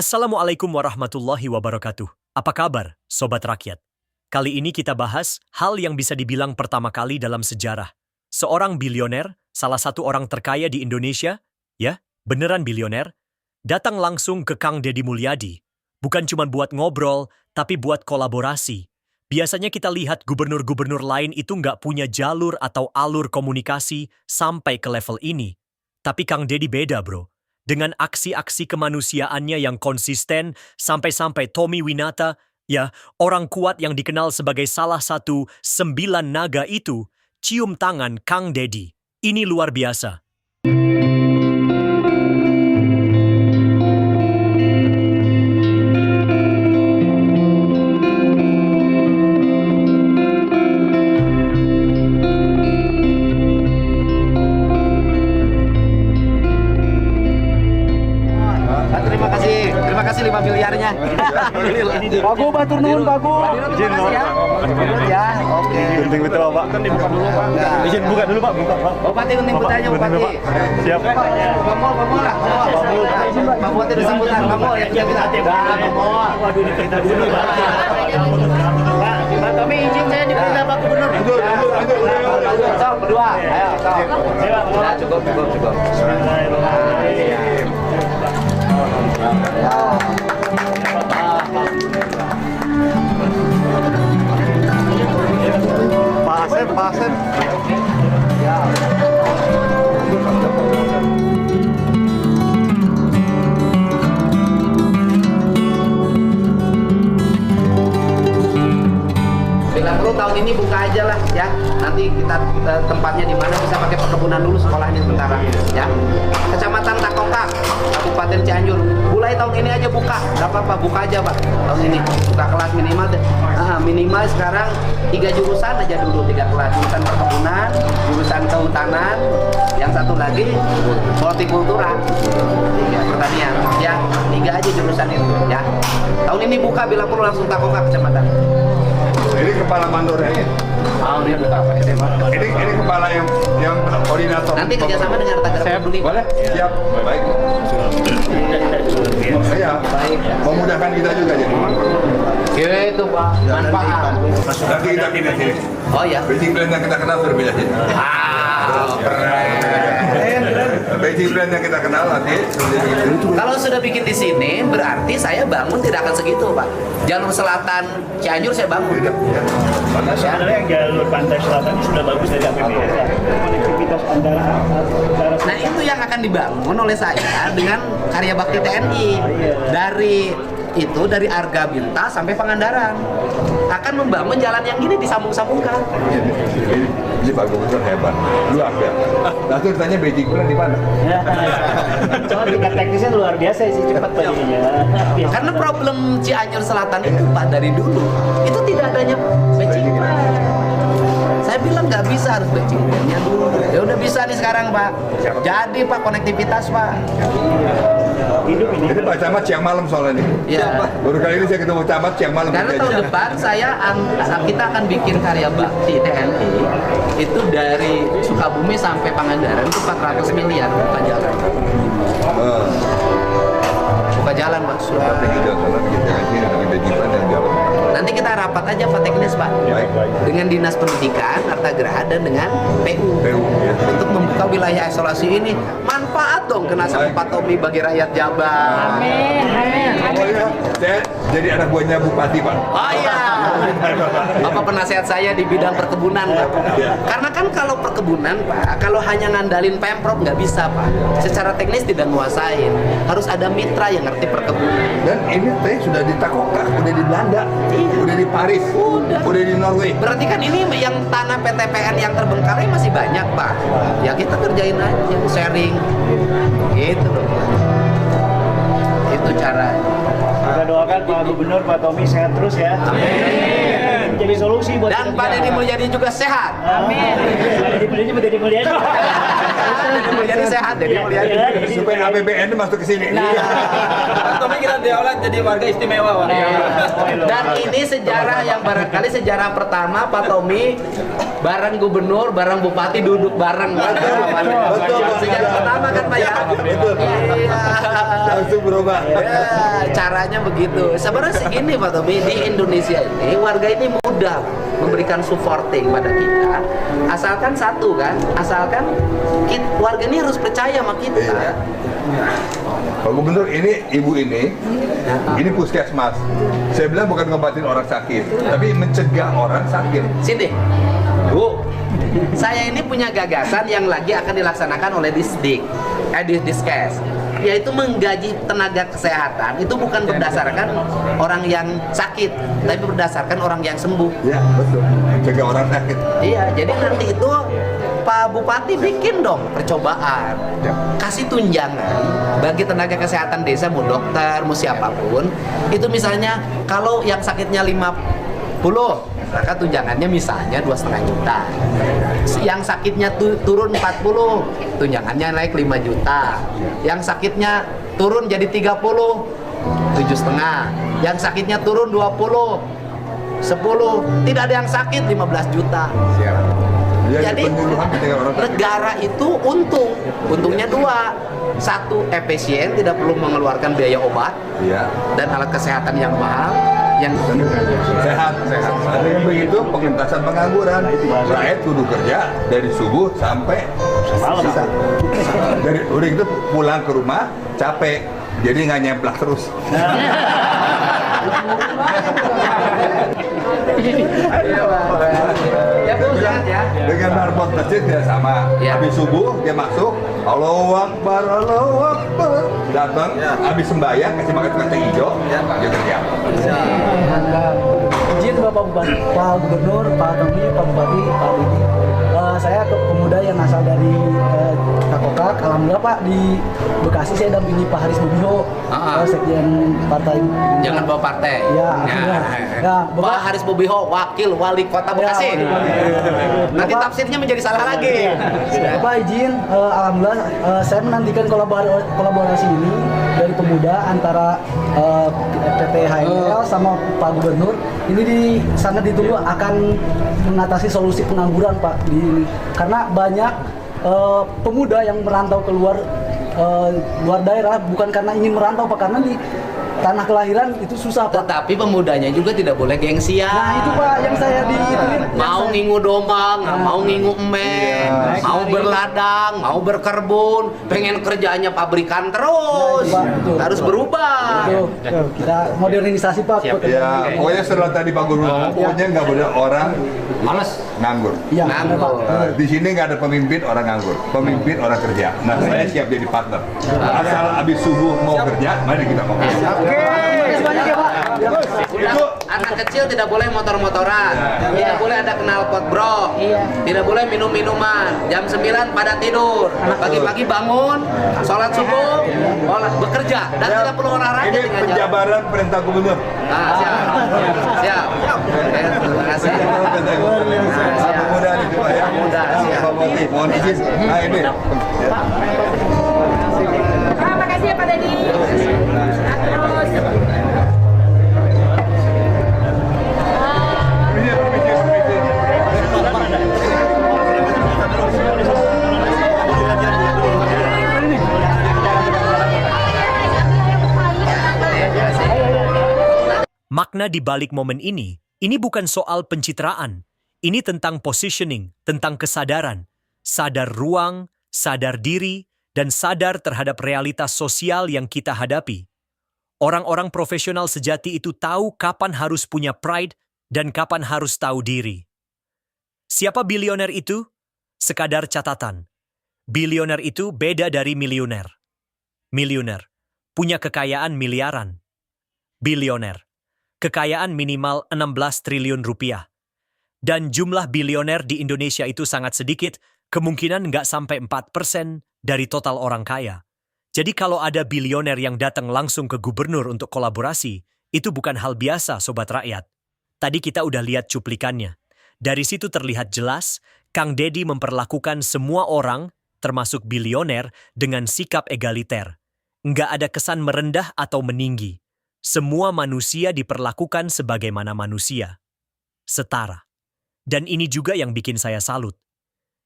Assalamualaikum warahmatullahi wabarakatuh. Apa kabar, Sobat Rakyat? Kali ini kita bahas hal yang bisa dibilang pertama kali dalam sejarah. Seorang bilioner, salah satu orang terkaya di Indonesia, ya, beneran bilioner, datang langsung ke Kang Deddy Mulyadi. Bukan cuma buat ngobrol, tapi buat kolaborasi. Biasanya kita lihat gubernur-gubernur lain itu nggak punya jalur atau alur komunikasi sampai ke level ini. Tapi Kang Deddy beda, bro. Dengan aksi-aksi kemanusiaannya yang konsisten, sampai-sampai Tommy Winata, ya, orang kuat yang dikenal sebagai salah satu 9 naga itu, cium tangan Kang Deddy. Ini luar biasa. Terima kasih 5 miliarnya. Bagus, batur nuhun, bagus. Izin ya. Oke. Gunting betul, Pak. Kan dibuka dulu, Pak. Izin buka dulu, Pak. Buka, Pak. Bupati gunting putihnya, Bupati. Siap. Bamol lah. Pak Bupati udah sebutan, Bamol ya. Bamol. Waduh, ini kita dulu, Pak. Pak Tommy, izin saya diperintah Pak Gubernur. Sok, berdua. Ayo, sok. Nah, cukup. Pak Asep. Bila perlu tahun ini buka aja lah ya. Nanti kita tempatnya di mana bisa pakai perkebunan dulu sekolahnya sementara ya. Kecamatan Takokak, Kabupaten Cianjur. Mulai tahun ini aja buka. Enggak apa-apa, buka aja, Pak. Tahun ini buka kelas minimal minimal sekarang 3 jurusan aja dulu, 3 kelas. Jurusan perkebunan, jurusan kehutanan, yang satu lagi hortikultura. 3 pertanian ya. 3 aja jurusan itu ya. Tahun ini buka bila perlu langsung Takokak kecamatan. Ini kepala mandornya. Oh, dia buka apa SMA? Ini kepala yang koordinator. Nanti kerjasama dengan Rata Beli. Boleh? Siap. Baik. Iya. Baik. Memudahkan kita juga jadi. Itu Pak, manfaat. Nanti kita pindah sini. Oh ya. Basic plan yang kita kenal berbeda sini. Keren. Basic plan yang kita kenal nanti. Kalau sudah bikin di sini, berarti saya bangun tidak akan segitu, Pak. Jalur selatan Cianjur saya bangun. Sebenarnya yang jalur pantai selatan ini sudah bagus dari APBD. Konektivitas antara Nah, itu yang akan dibangun oleh saya dengan karya bakti TNI. Dari Arga Binta sampai Pangandaran. Akan membangun jalan yang gini disambung-sambungkan. Ini Pak Gubernur hebat, luar biasa. Nah, itu ditanya basic plan di mana? soal tingkat teknisnya luar biasa sih, cepat Pak jadinya. Karena problem Cianjur Selatan itu Pak dari dulu itu tidak adanya matching plan. Saya bilang nggak bisa, harus matching plan-nya dulu. Ya udah bisa nih sekarang Pak. Jadi Pak konektivitas Pak. Hidup ini. Ini Pak Camat siang malam soal ini. Ya. Baru kali ini saya ketemu Camat siang malam. Karena tahun depan kita akan bikin karya bakti TNI itu dari Sukabumi sampai Pangandaran itu 400 miliar buka jalan. Buka jalan Pak. Nanti kita rapat aja Pak teknis Pak. Baik. Dengan Dinas Pendidikan, Arta Geraha dan dengan PU ya. untuk membuka wilayah isolasi ini. Manfaat dong kena sama Pak Tommy bagi rakyat Jabar. Amin. Oh iya, saya jadi anak buahnya Bupati Pak. Oh iya. Bapak penasehat saya di bidang perkebunan Pak. Karena kan kalau perkebunan Pak, kalau hanya ngandalin Pemprov nggak bisa Pak. Secara teknis tidak nguasain. Harus ada mitra yang ngerti perkebunan. Dan ini teh sudah di Takokak, udah di Belanda, udah di Paris, udah di Norway. Berarti kan ini yang tanah PTPN yang terbengkalai masih banyak Pak. Ya kita kerjain aja, sharing. Gitu loh. Itu cara. Kita doakan Pak Gubernur, Pak Tommy sehat terus ya. Amin. menjadi solusi buat Dan Pak Deddy Mulyadi juga sehat. Amin. Deddy Mulyadi menjadi Mulyadi. Deddy Mulyadi sehat, Deddy Mulyadi. Supaya APBN itu masuk ke sini. Tapi kita diolah jadi warga istimewa, Pak. Dan ini sejarah yang barangkali sejarah pertama Pak Tommy bareng gubernur, bareng bupati duduk bareng. Betul, Pak. Sejarah pertama kan Pak ya? Betul. Iya. Langsung berubah. Ya, caranya begitu. Sebenarnya sih gini Pak Tommy, di Indonesia ini warga ini mudah memberikan supporting pada kita. Asalkan satu kan, asalkan warga ini harus percaya sama kita. Iya. Pak Gubernur, ini ibu ini puskesmas. Saya bilang bukan ngobatin orang sakit, tapi mencegah orang sakit. Sini, Bu. Saya ini punya gagasan yang lagi akan dilaksanakan oleh Diskes, yaitu menggaji tenaga kesehatan itu bukan berdasarkan orang yang sakit, tapi berdasarkan orang yang sembuh. Ya, betul. Mencegah orang sakit. Iya, jadi nanti itu Pak Bupati bikin dong percobaan, Ya. kasih tunjangan bagi tenaga kesehatan desa, mau dokter, mau siapapun. Itu misalnya kalau yang sakitnya 50, maka tunjangannya misalnya 2,5 juta. Yang sakitnya turun 40, tunjangannya naik 5 juta. Yang sakitnya turun jadi 30, 7,5. Yang sakitnya turun 20, 10. Tidak ada yang sakit 15 juta. Ya, Jadi penyuluhan mencegah orang sakit. negara itu untungnya dua. Satu, efisien, tidak perlu mengeluarkan biaya obat Iya. dan alat kesehatan yang mahal. Yang Sehat. Dengan begitu pengentasan pengangguran. Rakyat kudu kerja dari subuh sampai Malam. sisa. Dari udah gitu pulang ke rumah capek, jadi nggak nyemplak terus. Iya, Pak. Ya, Bu, sehat ya. Dengan marbot masjid tidak sama. Ya. Habis subuh dia masuk, Allahu Akbar, Allahu Akbar. Datang, habis sembahyang kasih makan kacang hijau, dia kerja. Izin Bapak Bupati, Pak Gubernur, Pak Tommy, Pak Bupati, Pak Didi. Saya pemuda yang asal dari Takokak. Alhamdulillah Pak, di Bekasi saya dampingi Pak Haris Bobiho, sekjen partai. Jangan bawa partai. Ya, alhamdulillah. Ya, Pak Haris Bobiho, wakil wali kota Bekasi. Nanti tafsirnya menjadi salah lagi. Bapak izin, alhamdulillah saya menantikan kolaborasi ini dari pemuda antara PT HML sama Pak Gubernur. Ini sangat ditunggu akan mengatasi solusi pengangguran Pak di ini. Karena banyak pemuda yang merantau keluar luar daerah bukan karena ingin merantau Pak, karena di tanah kelahiran itu susah Pak. Tetapi pemudanya juga tidak boleh gengsian. Nah itu Pak yang saya Mau ngingu domba, nggak mau ngingu emen, mau berladang, mau berkebun, pengen kerjaannya pabrikan terus. Pak, betul. Harus berubah. Kita modernisasi Pak. Ya, pokoknya setelah tadi Pak Guru ngomong, pokoknya nggak boleh orang Males. nganggur. Iya, Nganggur. Pak. Di sini nggak ada pemimpin orang nganggur, pemimpin orang kerja. Nah, saya siap jadi partner. Asal habis subuh mau kerja, mari kita ngomong. Terima kasih banyak ya Pak. Udah, anak kecil tidak boleh motor-motoran, tidak boleh ada knalpot bro, tidak boleh minum-minuman. Jam 9 pada tidur, pagi-pagi bangun, sholat subuh, bekerja, dan tidak perlu olahraga Ini dengan jalan. penjabaran perintah gubernur. Ah, siap, siap. Oke, terima kasih. Pak pemuda ini Pak ya. Pemuda, siap. Pak Bupati, mohon izin. Nah ini. Pak, makasih ya Pak Deddy. Terus. Makna di balik momen ini bukan soal pencitraan. Ini tentang positioning, tentang kesadaran. Sadar ruang, sadar diri, dan sadar terhadap realitas sosial yang kita hadapi. Orang-orang profesional sejati itu tahu kapan harus punya pride dan kapan harus tahu diri. Siapa bilioner itu? Sekadar catatan. Bilioner itu beda dari milioner. Milioner punya kekayaan miliaran. Bilioner kekayaan minimal 16 triliun rupiah. Dan jumlah bilioner di Indonesia itu sangat sedikit, kemungkinan nggak sampai 4% dari total orang kaya. Jadi kalau ada bilioner yang datang langsung ke gubernur untuk kolaborasi, itu bukan hal biasa, sobat rakyat. Tadi kita udah lihat cuplikannya. Dari situ terlihat jelas, Kang Deddy memperlakukan semua orang, termasuk bilioner, dengan sikap egaliter. Nggak ada kesan merendah atau meninggi. Semua manusia diperlakukan sebagaimana manusia. Setara. Dan ini juga yang bikin saya salut.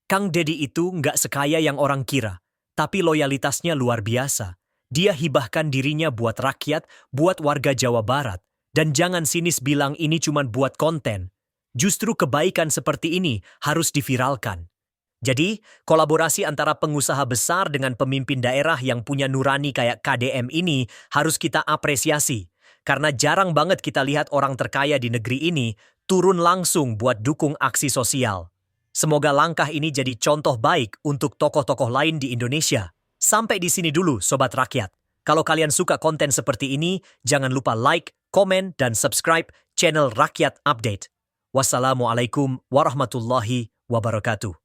Kang Deddy itu nggak sekaya yang orang kira, tapi loyalitasnya luar biasa. Dia hibahkan dirinya buat rakyat, buat warga Jawa Barat. Dan jangan sinis bilang ini cuma buat konten. Justru kebaikan seperti ini harus diviralkan. Jadi, kolaborasi antara pengusaha besar dengan pemimpin daerah yang punya nurani kayak KDM ini harus kita apresiasi. Karena jarang banget kita lihat orang terkaya di negeri ini turun langsung buat dukung aksi sosial. Semoga langkah ini jadi contoh baik untuk tokoh-tokoh lain di Indonesia. Sampai di sini dulu, Sobat Rakyat. Kalau kalian suka konten seperti ini, jangan lupa like, komen, dan subscribe channel Rakyat Update. Wassalamualaikum warahmatullahi wabarakatuh.